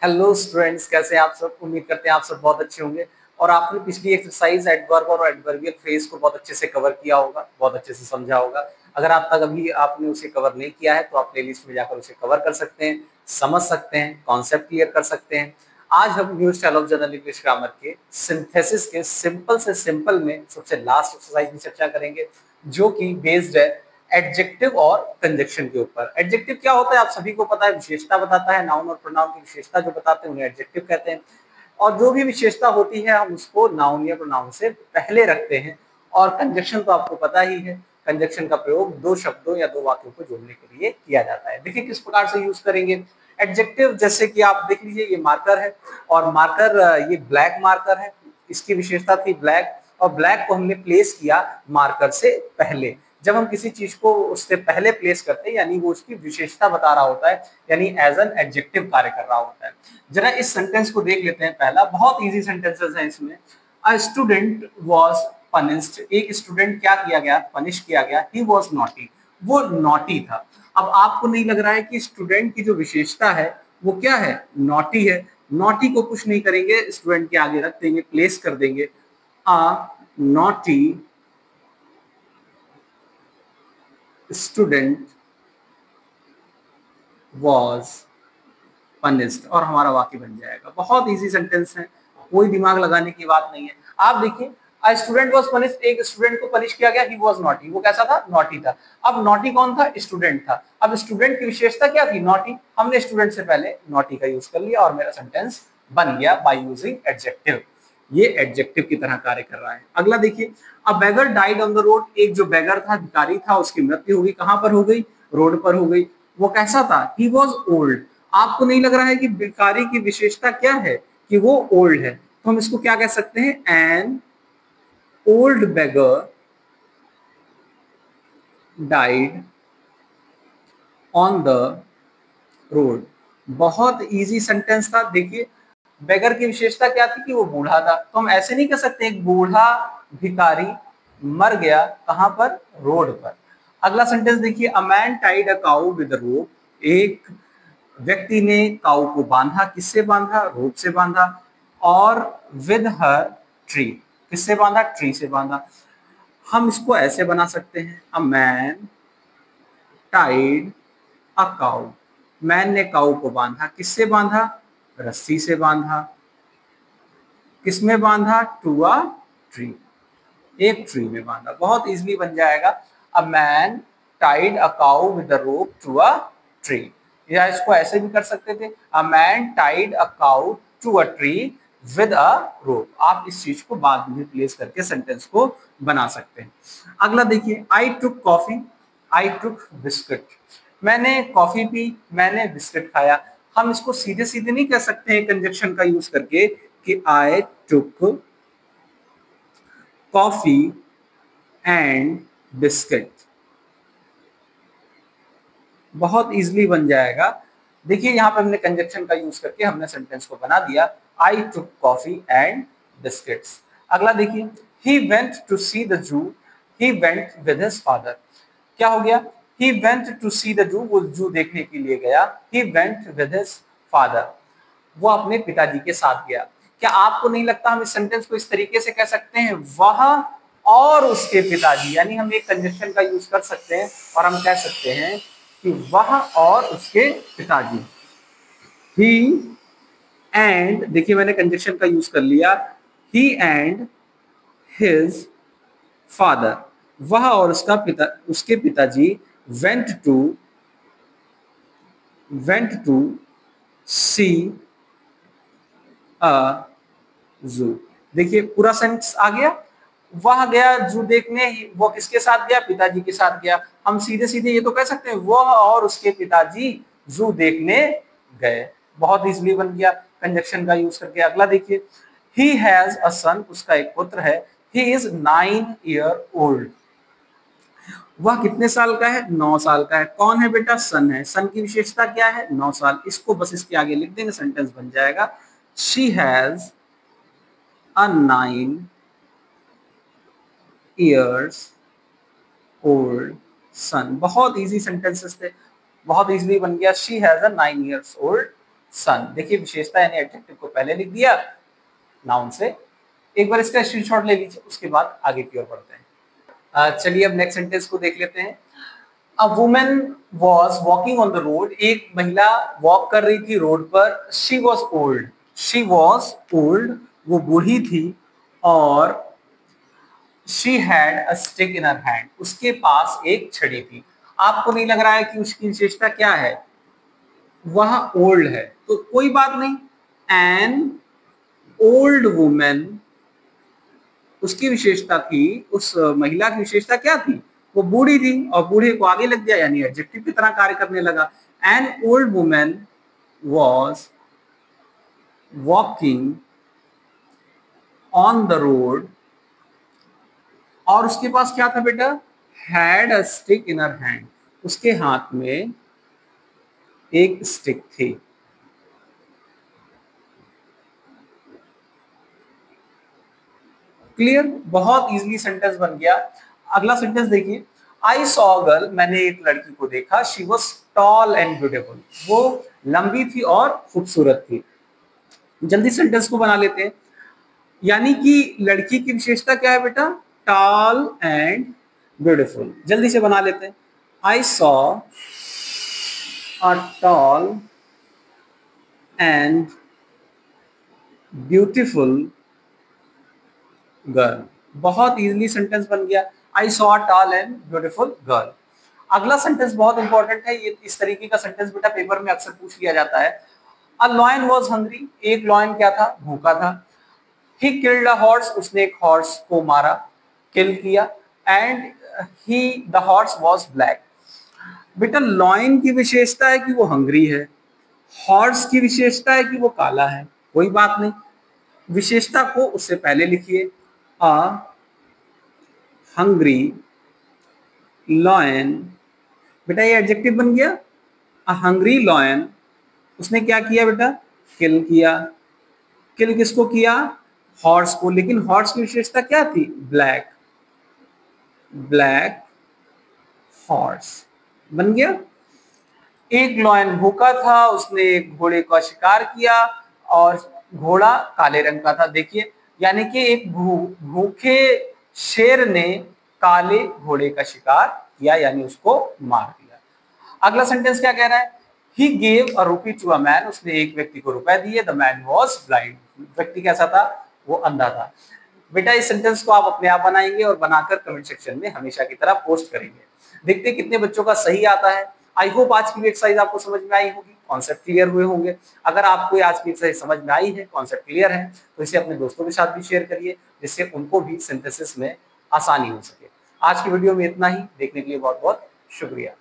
Hello students, कैसे हैं आप सब। उम्मीद करते हैं आप सब बहुत अच्छे होंगे और आपने पिछली एक्सरसाइज एडवर्ब और एडवर्बियल फ्रेज को बहुत अच्छे से कवर किया होगा, बहुत अच्छे से समझा होगा। अगर आप तक अभी आपने उसे कवर नहीं किया है तो आप प्लेलिस्ट में जाकर उसे कवर कर सकते हैं, समझ सकते हैं, कॉन्सेप्ट क्लियर कर सकते हैं। आज हम new style of general English grammar के सिंथेसिस के सिंपल से सिंपल में सबसे लास्ट एक्सरसाइज की चर्चा करेंगे, जो कि बेस्ड है एडजेक्टिव और कंजक्शन के ऊपर। एडजेक्टिव क्या होता है आप सभी को पता है, विशेषता बताता है। नाउन और प्रोनाउन की विशेषता जो बताते हैं उन्हें एडजेक्टिव कहते हैं। और जो भी विशेषता होती है हम उसको नाउन या प्रोनाउन से पहले रखते हैं। और कंजक्शन तो आपको पता ही है, कंजक्शन का प्रयोग दो शब्दों या दो वाक्यों को जोड़ने के लिए किया जाता है। देखिए किस प्रकार से यूज करेंगे एडजेक्टिव। जैसे कि आप देख लीजिए, ये मार्कर है और मार्कर ये ब्लैक मार्कर है। इसकी विशेषता थी ब्लैक, और ब्लैक को हमने प्लेस किया मार्कर से पहले। जब हम किसी चीज को उससे पहले प्लेस करते हैं यानी वो उसकी विशेषता बता रहा होता है, यानी एज एन एडजेक्टिव कार्य कर रहा होता है। जरा इस सेंटेंस को देख लेते हैं। पहला बहुत इजी सेंटेंसेस है इसमें। अ स्टूडेंट वाज पनिश्ड, एक स्टूडेंट क्या किया गया, पनिश किया गया। ही वाज नॉटी, वो नॉटी था। अब आपको नहीं लग रहा है कि स्टूडेंट की जो विशेषता है वो क्या है, नॉटी है। नॉटी को कुछ नहीं करेंगे, स्टूडेंट के आगे रख देंगे, प्लेस कर देंगे। अ नॉटी स्टूडेंट was punished और हमारा वाक्य बन जाएगा। बहुत इजी सेंटेंस है, कोई दिमाग लगाने की बात नहीं है। आप देखिए, a student was punished, एक स्टूडेंट को पनिश किया गया। he was naughty, वो कैसा था, नॉटी था। अब नॉटी कौन था, स्टूडेंट था। अब स्टूडेंट की विशेषता क्या थी, नॉटी। हमने स्टूडेंट से पहले नॉटी का यूज कर लिया और मेरा सेंटेंस बन गया बाय यूजिंग एडजेक्टिव। ये एडजेक्टिव की तरह कार्य कर रहा है। अगला देखिए, अ बेगर डाइड ऑन द रोड, एक जो बेगर था, भिखारी था, उसकी मृत्यु हो गई। कहां पर हो गई, रोड पर हो गई। वो कैसा था, ही वॉज ओल्ड। आपको नहीं लग रहा है कि भिखारी की विशेषता क्या है, कि वो ओल्ड है। तो हम इसको क्या कह सकते हैं, an old beggar died on the road. बहुत इजी सेंटेंस था। देखिए बेगर की विशेषता क्या थी, कि वो बूढ़ा था। तो हम ऐसे नहीं कह सकते एक बूढ़ा भिखारी मर गया, कहां पर, रोड पर। अगला सेंटेंस देखिए, a man tied a cow with rope, एक व्यक्ति ने काऊ को बांधा। किससे बांधा, रोप से बांधा। और विद हर ट्री, किससे बांधा, ट्री से बांधा। हम इसको ऐसे बना सकते हैं, अ man tied a cow, man ने काऊ को बांधा। किससे बांधा, रस्सी से बांधा। किसमें बांधा, टू अ ट्री, एक ट्री में बांधा। बहुत इजीली बन जाएगा, a man tied a cow with a rope to a tree. या इसको ऐसे भी कर सकते थे, a man tied a cow to a tree with a rope. आप इस चीज को बाद में प्लेस करके सेंटेंस को बना सकते हैं। अगला देखिए, आई टुक कॉफी, आई टुक बिस्किट, मैंने कॉफी पी, मैंने बिस्किट खाया। हम इसको सीधे सीधे नहीं कह सकते हैं कंजक्शन का यूज करके, कि आई टुक कॉफी एंड बिस्किट। बहुत इजीली बन जाएगा। देखिए यहाँ पे हमने कंजक्शन का यूज करके हमने सेंटेंस को बना दिया, I took coffee and biscuits. अगला देखिए, he went to see the zoo, he went with his father. क्या हो गया, he went to see the zoo, वो जू देखने के लिए गया। He went with his father, वो अपने पिताजी के साथ गया। क्या आपको नहीं लगता हम इस सेंटेंस को इस तरीके से कह सकते हैं, वह और उसके पिताजी, यानी हम एक कंजक्शन का यूज कर सकते हैं और हम कह सकते हैं कि वह और उसके पिताजी। ही एंड, देखिए मैंने कंजक्शन का यूज कर लिया, ही एंड हिज फादर, वह और उसका पिता, उसके पिताजी वेंट टू सी अ जू। देखिए पूरा सेंटेंस आ गया, वह गया जू देखने, वो किसके साथ गया, पिताजी के साथ गया। हम सीधे सीधे ये तो कह सकते हैं, वह और उसके पिताजी जू देखने गए। बहुत इजीली बन गया कंजक्शन का यूज करके। अगला देखिए, ही हैज अ सन, उसका एक पुत्र है। ही इज 9 ईयर ओल्ड, वह कितने साल का है, 9 साल का है। कौन है बेटा, सन है। सन की विशेषता क्या है, 9 साल। इसको बस इसके आगे लिख देंगे, सेंटेंस बन जाएगा, she has a 9 years old son। बहुत इजी सेंटेंसेस थे, बहुत इजीली बन गया, she has a 9 years old सन। देखिए विशेषता यानी एडजेक्टिव को पहले लिख दिया नाउन से। एक बार इसका स्क्रीनशॉट ले लीजिए, उसके बाद आगे की ओर बढ़ते हैं। चलिए अब नेक्स्ट सेंटेंस को देख लेते हैं। A women was walking on the road, एक महिला वॉक कर रही थी रोड पर। She was old, she was old, वो बूढ़ी थी। और she had a stick in her hand, उसके पास एक छड़ी थी। आपको नहीं लग रहा है कि उसकी विशेषता क्या है? वह ओल्ड है, तो कोई बात नहीं। एन ओल्ड वुमेन, उसकी विशेषता थी, उस महिला की विशेषता क्या थी? वो बूढ़ी थी, और बूढ़े को आगे लग दिया यानी एडजेक्टिव की तरह कार्य करने लगा। An old women was walking on the road, और उसके पास क्या था बेटा? Had a stick in her hand, उसके हाथ में एक स्टिक थी। क्लियर? बहुत इजीली सेंटेंस बन गया। अगला सेंटेंस देखिए। आई सॉ गर्ल, मैंने एक लड़की को देखा। She was tall and beautiful, वो लंबी थी और खूबसूरत थी। जल्दी सेंटेंस को बना लेते हैं। यानी कि लड़की की विशेषता क्या है बेटा? Tall and beautiful. जल्दी से बना लेते हैं। I saw a tall and beautiful girl. बहुत इजीली सेंटेंस बन गया। I saw a tall and beautiful girl. अगला सेंटेंस बहुत इंपॉर्टेंट है। ये इस तरीके का सेंटेंस बेटा पेपर में अक्सर पूछ लिया जाता है। अ लॉयन वॉज हंग्री, एक लॉयन क्या था? भूखा था। ही किल्ड अ हॉर्स, उसने एक हॉर्स को मारा, किल किया। And he the horse was black. बेटा लॉयन की विशेषता है कि वो हंग्री है, हॉर्स की विशेषता है कि वो काला है। कोई बात नहीं, विशेषता को उससे पहले लिखिए। अ हंग्री लॉयन, बेटा ये एडजेक्टिव बन गया। अ हंग्री लॉयन, उसने क्या किया बेटा? किल किया। किल किसको किया? हॉर्स को। लेकिन हॉर्स की विशेषता क्या थी? Black, black horse. बन गया। एक लॉयन भूखा था, उसने एक घोड़े का शिकार किया, और घोड़ा काले रंग का था। देखिए यानी कि एक भूखे शेर ने काले घोड़े का शिकार किया, यानी उसको मार दिया। अगला सेंटेंस क्या कह रहा है? He gave a rupee to a man, उसने एक व्यक्ति को रुपए दिए। द मैन वॉज ब्लाइंड, व्यक्ति कैसा था? वो अंधा था। बेटा इस सेंटेंस को आप अपने आप बनाएंगे और बनाकर कमेंट सेक्शन में हमेशा की तरह पोस्ट करेंगे। देखते हैं कितने बच्चों का सही आता है। आई होप आज की भी एक्सरसाइज आपको समझ में आई होगी, कॉन्सेप्ट क्लियर हुए होंगे। अगर आपको आज की एक्सरसाइज समझ में आई है, कॉन्सेप्ट क्लियर है, तो इसे अपने दोस्तों के साथ भी शेयर करिए, जिससे उनको भी सिंथेसिस में आसानी हो सके। आज की वीडियो में इतना ही। देखने के लिए बहुत बहुत शुक्रिया।